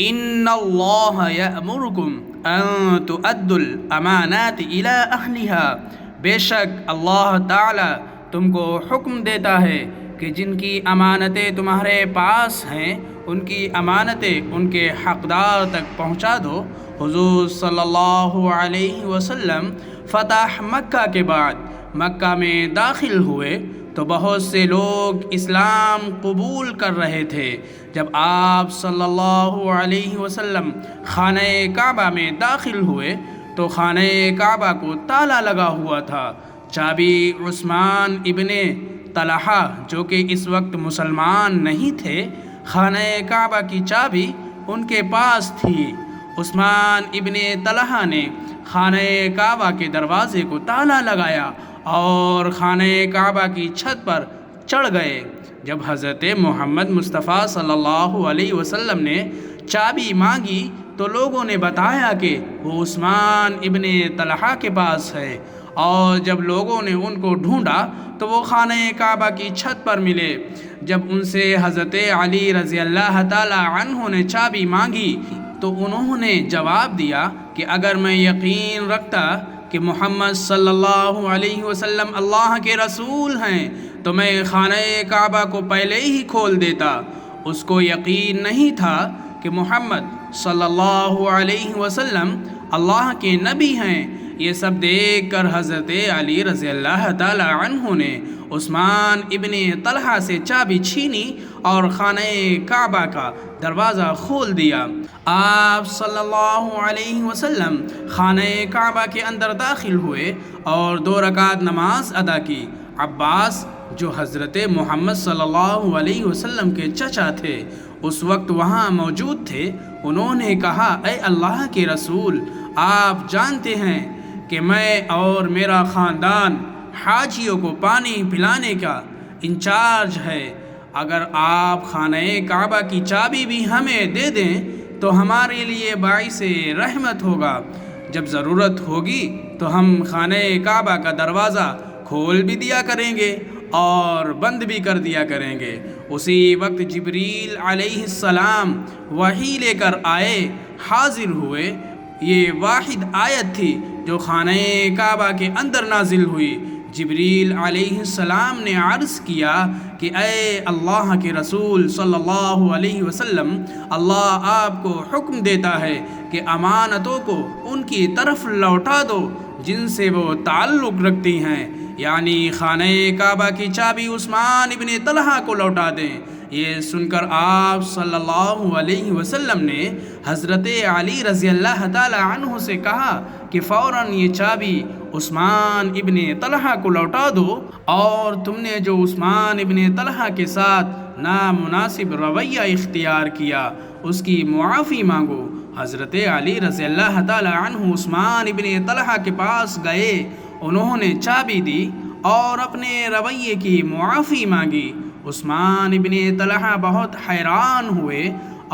ان اللہ یأمرکم ان تؤدوا الامانات الی اہلہا، بے شک اللہ تعالی تم کو حکم دیتا ہے کہ جن کی امانتیں تمہارے پاس ہیں ان کی امانتیں ان کے حقدار تک پہنچا دو۔ حضور صلی اللہ علیہ وسلم فتح مکہ کے بعد مکہ میں داخل ہوئے تو بہت سے لوگ اسلام قبول کر رہے تھے۔ جب آپ صلی اللہ علیہ وسلم خانہ کعبہ میں داخل ہوئے تو خانہ کعبہ کو تالا لگا ہوا تھا۔ چابی عثمان ابن طلحہ جو کہ اس وقت مسلمان نہیں تھے، خانہ کعبہ کی چابی ان کے پاس تھی۔ عثمان ابن طلحہ نے خانہ کعبہ کے دروازے کو تالا لگایا اور خانہ کعبہ کی چھت پر چڑھ گئے۔ جب حضرت محمد مصطفیٰ صلی اللہ علیہ وسلم نے چابی مانگی تو لوگوں نے بتایا کہ وہ عثمان ابن طلحہ کے پاس ہے، اور جب لوگوں نے ان کو ڈھونڈا تو وہ خانہ کعبہ کی چھت پر ملے۔ جب ان سے حضرت علی رضی اللہ تعالی عنہ نے چابی مانگی تو انہوں نے جواب دیا کہ اگر میں یقین رکھتا کہ محمد صلی اللہ علیہ وسلم اللہ کے رسول ہیں تو میں خانہ کعبہ کو پہلے ہی کھول دیتا۔ اس کو یقین نہیں تھا کہ محمد صلی اللہ علیہ وسلم اللہ کے نبی ہیں۔ یہ سب دیکھ کر حضرت علی رضی اللہ تعالی عنہ نے عثمان ابن طلحہ سے چابی چھینی اور خانہ کعبہ کا دروازہ کھول دیا۔ آپ صلی اللہ علیہ وسلم خانہ کعبہ کے اندر داخل ہوئے اور 2 رکعت نماز ادا کی۔ عباس جو حضرت محمد صلی اللہ علیہ وسلم کے چچا تھے اس وقت وہاں موجود تھے۔ انہوں نے کہا، اے اللہ کے رسول، آپ جانتے ہیں کہ میں اور میرا خاندان حاجیوں کو پانی پلانے کا انچارج ہے۔ اگر آپ خانہ کعبہ کی چابی بھی ہمیں دے دیں تو ہمارے لیے باعث رحمت ہوگا۔ جب ضرورت ہوگی تو ہم خانہ کعبہ کا دروازہ کھول بھی دیا کریں گے اور بند بھی کر دیا کریں گے۔ اسی وقت جبریل علیہ السلام وحی لے کر آئے، حاضر ہوئے۔ یہ واحد آیت تھی جو خانہ کعبہ کے اندر نازل ہوئی۔ جبریل علیہ السلام نے عرض کیا کہ اے اللہ کے رسول صلی اللہ علیہ وسلم، اللہ آپ کو حکم دیتا ہے کہ امانتوں کو ان کی طرف لوٹا دو جن سے وہ تعلق رکھتی ہیں، یعنی خانہ کعبہ کی چابی عثمان ابن طلحہ کو لوٹا دیں۔ یہ سن کر آپ صلی اللہ علیہ وسلم نے حضرت علی رضی اللہ تعالی عنہ سے کہا کہ فوراً یہ چابی عثمان ابن طلحہ کو لوٹا دو، اور تم نے جو عثمان ابن طلحہ کے ساتھ نامناسب رویہ اختیار کیا اس کی معافی مانگو۔ حضرت علی رضی اللہ تعالی عنہ عثمان ابن طلحہ کے پاس گئے، انہوں نے چابی دی اور اپنے رویے کی معافی مانگی۔ عثمان ابن طلحہ بہت حیران ہوئے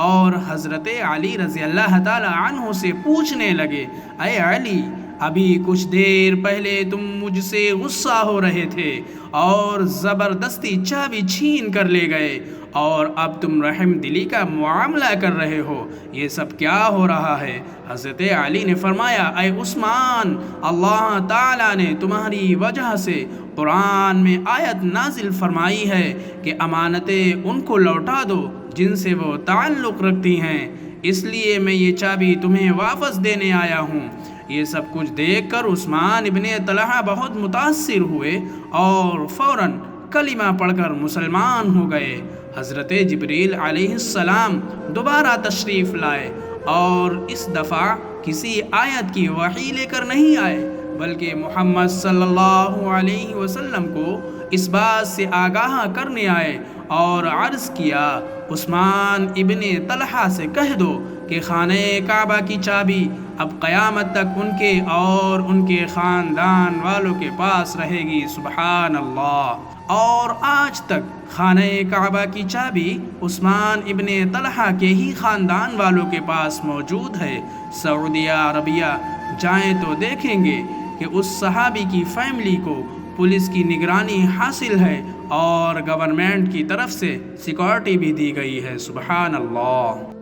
اور حضرت علی رضی اللہ تعالی عنہ سے پوچھنے لگے، اے علی، ابھی کچھ دیر پہلے تم مجھ سے غصہ ہو رہے تھے اور زبردستی چابی چھین کر لے گئے، اور اب تم رحم دلی کا معاملہ کر رہے ہو، یہ سب کیا ہو رہا ہے؟ حضرت علی نے فرمایا، اے عثمان، اللہ تعالیٰ نے تمہاری وجہ سے قرآن میں آیت نازل فرمائی ہے کہ امانتیں ان کو لوٹا دو جن سے وہ تعلق رکھتی ہیں، اس لیے میں یہ چابی تمہیں واپس دینے آیا ہوں۔ یہ سب کچھ دیکھ کر عثمان ابن طلحہ بہت متاثر ہوئے اور فوراً کلمہ پڑھ کر مسلمان ہو گئے۔ حضرت جبریل علیہ السلام دوبارہ تشریف لائے اور اس دفعہ کسی آیت کی وحی لے کر نہیں آئے، بلکہ محمد صلی اللہ علیہ وسلم کو اس بات سے آگاہ کرنے آئے اور عرض کیا، عثمان ابن طلحہ سے کہہ دو کہ خانہ کعبہ کی چابی اب قیامت تک ان کے اور ان کے خاندان والوں کے پاس رہے گی۔ سبحان اللہ۔ اور آج تک خانہ کعبہ کی چابی عثمان ابن طلحہ کے ہی خاندان والوں کے پاس موجود ہے۔ سعودیہ عربیہ جائیں تو دیکھیں گے کہ اس صحابی کی فیملی کو پولیس کی نگرانی حاصل ہے اور گورنمنٹ کی طرف سے سیکورٹی بھی دی گئی ہے۔ سبحان اللہ۔